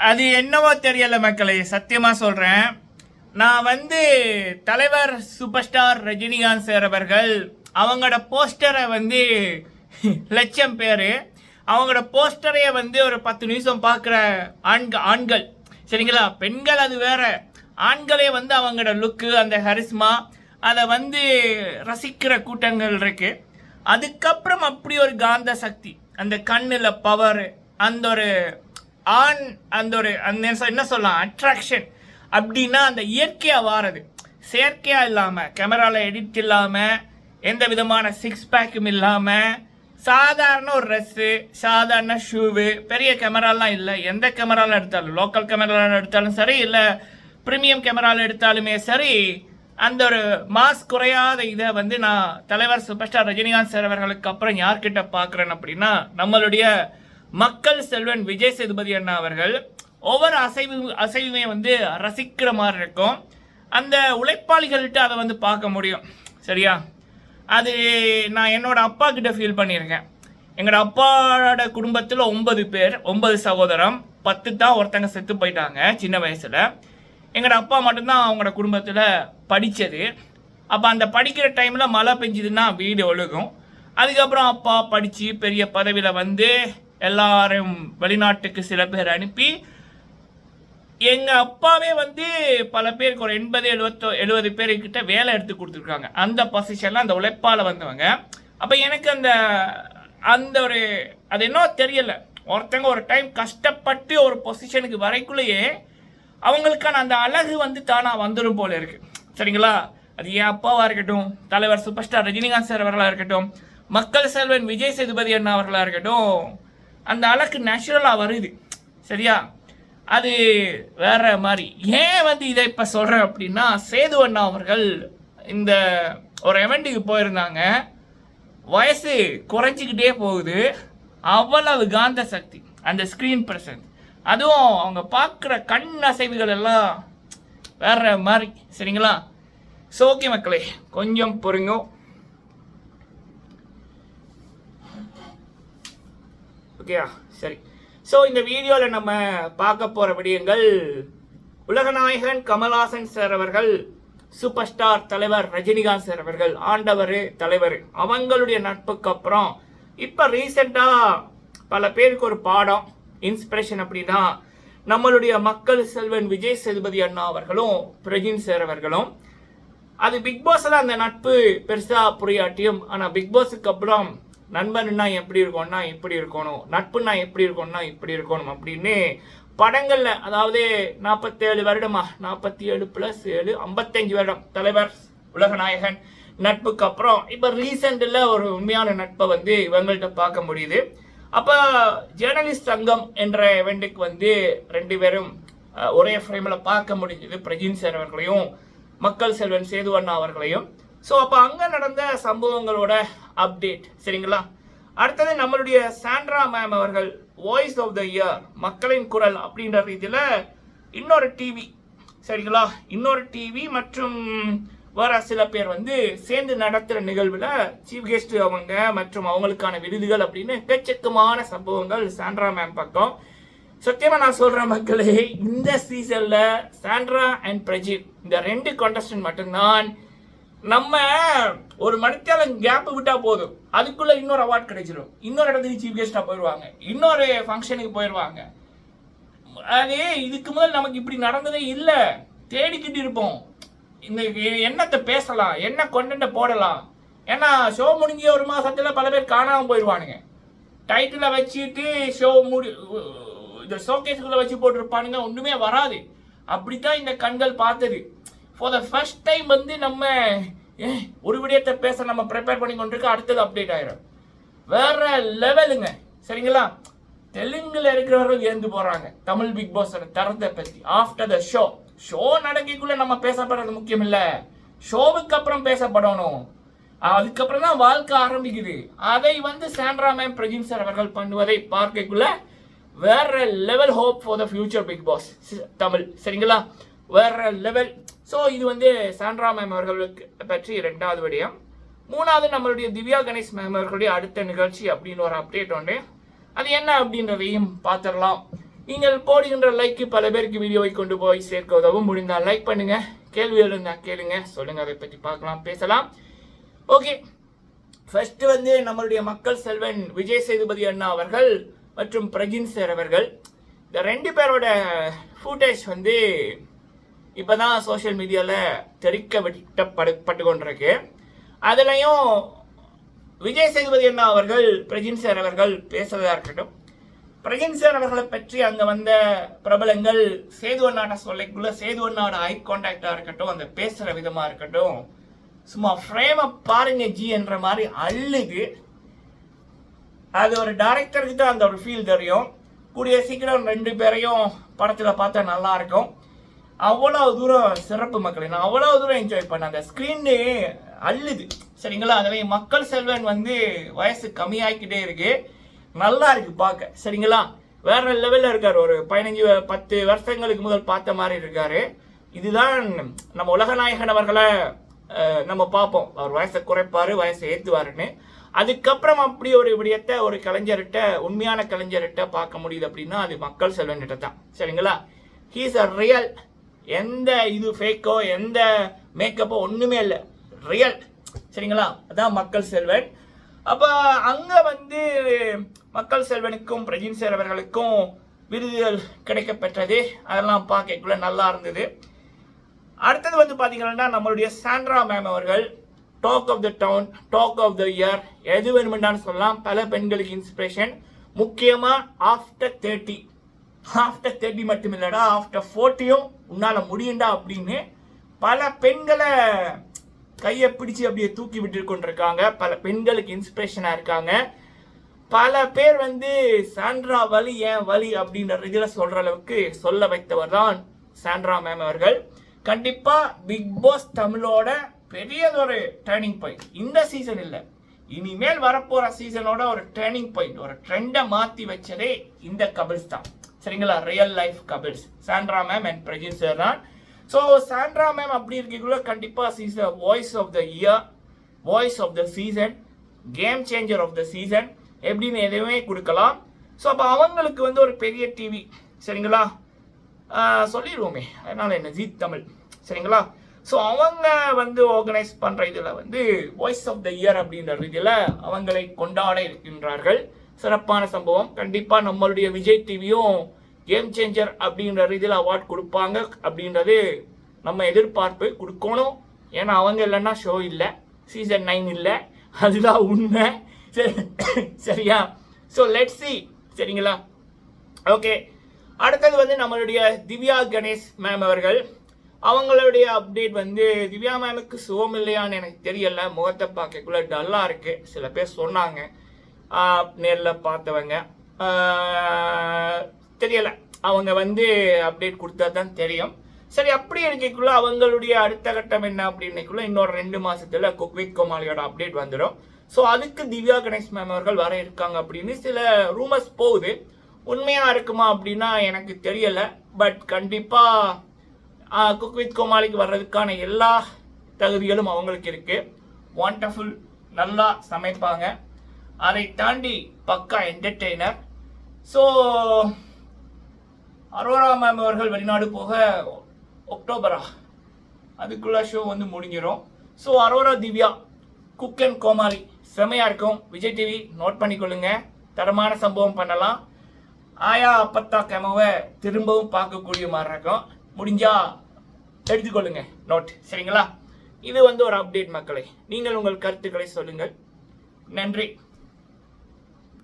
அது என்னவோ தெரியல மக்களே, சத்தியமா சொல்றேன். நான் தலைவர் சூப்பர் ஸ்டார் ரஜினிகாந்த் சார் அவர்கள் அவங்களோட போஸ்டரை லட்சம் பேர் அவங்களோட போஸ்டரையே ஒரு 10 நிமிஷம் பார்க்குற ஆண்கள் சரிங்களா. பெண்கள் அது வேற, ஆண்களே அவங்களோட லுக்கு, அந்த ஹரிஸ்மா, அதை ரசிக்கிற கூட்டங்கள் இருக்கு. அதுக்கப்புறம் அப்படி ஒரு காந்த சக்தி, அந்த கண்ணில் பவர், அந்த ஒரு என்ன சொல்லலாம், அட்ராக்ஷன் அப்படின்னா அந்த இயற்கையாக வாரது, செயற்கையாக இல்லாமல், கேமராவில் எடிட் இல்லாமல், எந்த விதமான சிக்ஸ் பேக்கும் இல்லாமல், சாதாரண ஒரு ட்ரெஸ்ஸு, சாதாரண ஷூவு, பெரிய கேமராலாம் இல்லை. எந்த கேமராவில் எடுத்தாலும், லோக்கல் கேமராவில் எடுத்தாலும் சரி, இல்லை ப்ரீமியம் கேமராவில் எடுத்தாலுமே சரி, அந்த ஒரு மாஸ் குறையாத இதை நான் தலைவர் சூப்பர் ஸ்டார் ரஜினிகாந்த் சார் அவர்களுக்கு அப்புறம் யார்கிட்ட பார்க்குறேன் அப்படின்னா, நம்மளுடைய மக்கள் செல்வன் விஜய் சேதுபதி அண்ணா அவர்கள் ஒவ்வொரு அசைவுமே ரசிக்கிற மாதிரி இருக்கும். அந்த உழைப்பாளிகள்கிட்ட அதை பார்க்க முடியும். சரியா? அது நான் என்னோட அப்பா கிட்ட ஃபீல் பண்ணியிருக்கேன். எங்களோட அப்பாவோட குடும்பத்தில் 9 பேர், 9 சகோதரம், 10 தான் ஒருத்தங்க செத்து போயிட்டாங்க சின்ன வயசில். எங்களோட அப்பா மட்டும்தான் அவங்களோட குடும்பத்தில் படித்தது. அப்போ அந்த படிக்கிற டைமில் மழை பெஞ்சுதுன்னா வீடு ஒழுகும். அதுக்கப்புறம் அப்பா படித்து பெரிய பதவியில் எல்லாரும் வெளிநாட்டுக்கு சில பேர் அனுப்பி, எங்கள் அப்பாவே பல பேருக்கு ஒரு 80-70 பேருக்கிட்ட வேலை எடுத்து கொடுத்துருக்காங்க. அந்த பொசிஷனில் அந்த உழைப்பால் வந்தவங்க. அப்போ எனக்கு அந்த ஒரு அது என்ன தெரியல, ஒருத்தங்க ஒரு டைம் கஷ்டப்பட்டு ஒரு பொசிஷனுக்கு வரைக்குள்ளேயே அவங்களுக்கான அந்த அழகு தானாக வந்துடும் போல இருக்கு. சரிங்களா? அது என் அப்பாவாக இருக்கட்டும், தலைவர் சூப்பர் ஸ்டார் ரஜினிகாந்த் சார் அவர்களாக இருக்கட்டும், மக்கள் செல்வன் விஜய் சேதுபதி அண்ணா அவர்களாக இருக்கட்டும், அந்த அழகு நேச்சுரலாக வருது. சரியா? அது வேற மாதிரி. ஏன் இதை இப்போ சொல்கிறேன் அப்படின்னா, சேது அண்ணா அவர்கள் இந்த ஒரு எவெண்ட்டுக்கு போயிருந்தாங்க. வயசு குறைஞ்சிக்கிட்டே போகுது. அவ்வளவு காந்த சக்தி, அந்த ஸ்க்ரீன் பிரசன்ஸ், அதுவும் அவங்க பார்க்குற கண் அசைவுகள் எல்லாம் வேற மாதிரி. சரிங்களா? ஸோ ஓகே மக்களே, கொஞ்சம் பொறுங்க. ஓகேயா? சரி. ஸோ இந்த வீடியோவில் நம்ம பார்க்க போகிற விடயங்கள், உலகநாயகன் கமல்ஹாசன் சார் அவர்கள், சூப்பர் ஸ்டார் தலைவர் ரஜினிகாந்த் சார் அவர்கள், ஆண்டவர் தலைவர், அவங்களுடைய நட்புக்கு அப்புறம் இப்போ ரீசெண்டாக பல பேருக்கு ஒரு பாடம், இன்ஸ்பிரேஷன் அப்படின்னா நம்மளுடைய மக்கள் செல்வன் விஜய் சேதுபதி அண்ணா அவர்களும் பிரஜின் சார் அவர்களும். அது பிக் பாஸில் அந்த நட்பு பெருசாக புரியாட்டியும், ஆனால் பிக் பாஸுக்கு அப்புறம் நண்பன்னா எப்படி இருக்கணும்னா இப்படி இருக்கணும், நட்புன்னா எப்படி இருக்கணும்னா இப்படி இருக்கணும் அப்படின்னு படங்களில், அதாவது 47 வருடமா, 47 + 7 55 வருடம் தலைவர் உலகநாயகன் நட்புக்கு அப்புறம் இப்போ ரீசெண்டில் ஒரு உண்மையான நட்பை இவங்கள்ட்ட பார்க்க முடியுது. அப்போ ஜேர்னலிஸ்ட் சங்கம் என்ற எவெண்ட்டுக்கு 2 பேரும் ஒரே ஃப்ரேமில் பார்க்க முடிஞ்சது, பிரஜின் சார் அவர்களையும் மக்கள் செல்வன் சேது அண்ணா அவர்களையும். ஸோ அப்போ அங்கே நடந்த சம்பவங்களோட அப்டேட். சரிங்களா? அடுத்தது நம்மளுடைய சாண்ட்ரா மேம் அவர்கள் வாய்ஸ் ஆஃப் த இயர், மக்களின் குரல் அப்படின்ற ரீதியில் இன்னொரு டிவி, சரிங்களா, இன்னொரு டிவி மற்றும் வேற சில பேர் சேர்ந்து நடத்துகிற நிகழ்வில் சீஃப் கெஸ்ட் அவங்க மற்றும் அவங்களுக்கான விருதுகள் அப்படின்னு எக்கச்சக்கமான சம்பவங்கள் சாண்ட்ரா மேம் பக்கம். சத்தியமாக நான் சொல்கிறேன் மக்களே, இந்த சீசனில் சாண்ட்ரா அண்ட் பிரஜித் இந்த 2 கான்டெஸ்டன்ட் மட்டும்தான் நம்ம ஒரு மணிக்காலம் கேப் விட்டால் போதும், அதுக்குள்ளே இன்னொரு அவார்ட் கிடைச்சிடும், இன்னொரு இடத்துக்கு சீஃப் கெஸ்டாக போயிடுவாங்க, இன்னொரு ஃபங்க்ஷனுக்கு போயிடுவாங்க. அது இதுக்கு முதல் நமக்கு இப்படி நடந்ததே இல்லை. தேடிக்கிட்டு இருப்போம் இந்த என்னத்தை பேசலாம், என்ன கொண்டென்ட்டை போடலாம். ஏன்னா ஷோ முடிஞ்ச ஒரு மாதத்தில் பல பேர் காணாமல் போயிடுவானுங்க. டைட்டிலை வச்சுட்டு ஷோ இந்த ஷோகேஸ்குள்ளே வச்சு போட்டிருப்பானுங்க, ஒன்றுமே வராது. அப்படித்தான் இந்த கண்கள் பார்த்தது. ஃபார் த ஃபர்ஸ்ட் டைம் நம்ம ஒரு விடயத்தை பேச நம்ம ப்ரிப்பேர் பண்ணி கொண்டிருக்க, அடுத்தது அப்டேட் ஆயிடும். வேற லெவலுங்க. சரிங்களா? தெலுங்குல இருக்கிறவர்கள் ஏந்து போறாங்க தமிழ் பிக் பாஸ் தரத்தை பற்றி. ஆஃப்டர் த ஷோ நடக்கக்குள்ள நம்ம பேசப்படுறது முக்கியம் இல்லை, ஷோவுக்கு அப்புறம் பேசப்படணும். அதுக்கப்புறம் தான் வாழ்க்கை ஆரம்பிக்குது. அதை சாண்ட்ரா மேம் பிரஜின் சார் அவர்கள் பண்ணுவதை பார்க்கக்குள்ள வேற level hope for the future Bigg Boss Tamil. சரிங்களா? வேற லெவல். ஸோ இது சாண்ட்ரா மேம் அவர்களுக்கு பற்றி 2வது விடயம். 3வது நம்மளுடைய திவ்யா கணேஷ் மேம் அவர்களுடைய அடுத்த நிகழ்ச்சி அப்படின்னு ஒரு அப்டேட் உண்டு. அது என்ன அப்படின்றதையும் பார்த்துடலாம். நீங்கள் போடுகின்ற லைக்கு பல பேருக்கு வீடியோவை கொண்டு போய் சேர்க்க உதவும். முடிந்தால் லைக் பண்ணுங்க, கேள்விகள் இருந்தால் கேளுங்க, சொல்லுங்க, அதை பற்றி பார்க்கலாம், பேசலாம். ஓகே, ஃபர்ஸ்ட் வந்து நம்மளுடைய மக்கள் செல்வன் விஜய் சேதுபதி அண்ணா அவர்கள் மற்றும் பிரஜின் சார் அவர்கள், இந்த ரெண்டு பேரோட ஃபுட்டேஜ் வந்து இப்போதான் சோஷியல் மீடியாவில் தெரிக்க விட்டப்பட்டு கொண்டிருக்கு. அதுலேயும் விஜய் சேதுபதி அண்ணா அவர்கள் பிரஜின் சார் அவர்கள் பேசுறதா இருக்கட்டும், பிரஜின் சார் அவர்களை பற்றி அங்கே வந்த பிரபலங்கள் சேது அண்ணாட்ட சொல்லிக்குள்ள சேது அண்ணாவோட ஐ கான்டாக்டா இருக்கட்டும், அந்த பேசுகிற விதமாக இருக்கட்டும், சும்மா ஃப்ரேமை பாருங்க ஜி என்ற மாதிரி அள்ளுது. அது ஒரு டைரக்டருக்கு தான் அந்த ஒரு ஃபீல் தெரியும். கூடிய சீக்கிரம் ரெண்டு பேரையும் படத்தில் பார்த்தா நல்லா இருக்கும். அவ்வளோ தூரம் சிறப்பு மக்களை நான் அவ்வளோ தூரம் என்ஜாய் பண்ணேன். அந்த ஸ்க்ரீனு அள்ளுது, சரிங்களா? அதுவே மக்கள் செல்வன் வந்து வயசு கம்மியாகிக்கிட்டே இருக்கு, நல்லா இருக்கு பார்க்க, சரிங்களா? வேற லெவலில் இருக்காரு. ஒரு 15-10 வருஷங்களுக்கு முதல் பார்த்த மாதிரி இருக்காரு. இதுதான் நம்ம உலகநாயகன் அவர்களை நம்ம பார்ப்போம், அவர் வயசை குறைப்பாரு, வயசை ஏற்றுவாருன்னு. அதுக்கப்புறம் அப்படி ஒரு விடயத்தை ஒரு கலைஞர்கிட்ட, உண்மையான கலைஞர்கிட்ட பார்க்க முடியுது அப்படின்னா அது மக்கள் செல்வன் கிட்ட தான், சரிங்களா? He's a real. எந்த இது ஃபேக்கோ எந்த மேக்கப்போ ஒன்றுமே இல்லை, ரியல், சரிங்களா? அதான் மக்கள் செல்வன். அப்போ அங்கே வந்து மக்கள் செல்வனுக்கும் பிரஜின் சார் அவர்களுக்கும் விருதுகள் கிடைக்கப்பெற்றது. அதெல்லாம் பார்க்கக்குள்ள நல்லா இருந்தது. அடுத்தது வந்து பார்த்தீங்கன்னா நம்மளுடைய சாண்ட்ரா மேம் அவர்கள் talk of the town, talk of the year, எது வேணுமென்றான்னு சொல்லலாம். பல பெண்களுக்கு இன்ஸ்பிரேஷன், முக்கியமாக ஆஃப்டர் 30 மட்டும் இல்லைடா, ஆஃப்டர் 40யும் உன்னால் முடியுண்டா அப்படின்னு பல பெண்களை கையை பிடிச்சி அப்படியே தூக்கி விட்டு கொண்டிருக்காங்க. பல பெண்களுக்கு இன்ஸ்பிரேஷனாக இருக்காங்க. பல பேர் வந்து சாண்ட்ரா வலி ஏன் வலி அப்படின்ற இதில் சொல்கிற அளவுக்கு சொல்ல வைத்தவர் தான் சாண்ட்ரா மேம் அவர்கள். கண்டிப்பாக பிக் பாஸ் தமிழோட பெரியதொரு டேர்னிங் பாயிண்ட் இந்த சீசன் இல்லை, இனிமேல் வரப்போகிற சீசனோட ஒரு டேர்னிங் பாயிண்ட், ஒரு ட்ரெண்டை மாற்றி வச்சதே இந்த கபிள்ஸ் தான், சரிங்களா? Real life couples Sandra ma'am and Prajin sir தான். ஸோ சாண்ட்ரா மேம் அப்படி இருக்கக்குள்ள கண்டிப்பாக season voice of the year, voice of the season, game changer of the season எப்படின்னு எதுவுமே கொடுக்கலாம். ஸோ அப்போ அவங்களுக்கு வந்து ஒரு பெரிய டிவி, சரிங்களா? சொல்லிடுவோமே, அதனால் என்ன, ஜீ தமிழ், சரிங்களா? ஸோ அவங்க வந்து ஆர்கனைஸ் பண்ணுற இதில் வந்து வாய்ஸ் ஆஃப் த இயர் அப்படின்ற இதில் அவங்களை கொண்டாட இருக்கின்றார்கள். சிறப்பான சம்பவம். கண்டிப்பாக நம்மளுடைய விஜய் டிவியும் கேம் சேஞ்சர் அப்படின்ற ரீதியில் அவார்ட் கொடுப்பாங்க அப்படின்றது நம்ம எதிர்பார்ப்பு, கொடுக்கணும். ஏன்னா அவங்க இல்லைன்னா ஷோ இல்லை, சீசன் 9 இல்லை, அதுதான் உண்மை, சரியா? ஸோ லெட்ஸ் சி, சரிங்களா? ஓகே, அடுத்தது வந்து நம்மளுடைய திவ்யா கணேஷ் மேம் அவர்கள், அவங்களுடைய அப்டேட் வந்து திவ்யா மேமுக்கு சுகம் இல்லையான்னு எனக்கு தெரியல, முகத்தை பார்க்கக்குள்ள டல்லாக இருக்குது சில பேர் சொன்னாங்க, நேரில் பார்த்தவங்க. தெரியலை, அவங்க வந்து அப்டேட் கொடுத்தா தான் தெரியும். சரி, அப்படி இருக்கக்குள்ள அவங்களுடைய அடுத்த கட்டம் என்ன அப்படின்னுக்குள்ள இன்னொரு 2 மாதத்தில் குக் வித் கோமாளியோட அப்டேட் வந்துடும். ஸோ அதுக்கு திவ்யா கணேஷ் மேம் அவர்கள் வர இருக்காங்க அப்படின்னு சில ரூமர்ஸ் போகுது. உண்மையாக இருக்குமா அப்படின்னா எனக்கு தெரியலை. பட் கண்டிப்பாக குக் வித் கோமாளிக்கு வர்றதுக்கான எல்லா தகுதிகளும் அவங்களுக்கு இருக்குது. வாண்டர்ஃபுல், நல்லா சமைப்பாங்க, அதை தாண்டி பக்கா என்டர்டெய்னர். ஸோ அரோரா மேம் அவர்கள் வெளிநாடு போக அக்டோபரா அதுக்குள்ள ஷோ வந்து முடிஞ்சிடும். So Aurora Divya cook and Comali செமையாக இருக்கும். விஜய் டிவி நோட் பண்ணிக்கொள்ளுங்க, தரமான சம்பவம் பண்ணலாம். ஆயா அப்பத்தா கெமவை திரும்பவும் பார்க்கக்கூடிய மாதிரி இருக்கும். முடிஞ்சா எடுத்துக்கொள்ளுங்க நோட், சரிங்களா? இது வந்து ஒரு அப்டேட் மக்களை. நீங்கள் உங்கள் கருத்துக்களை சொல்லுங்கள். நன்றி.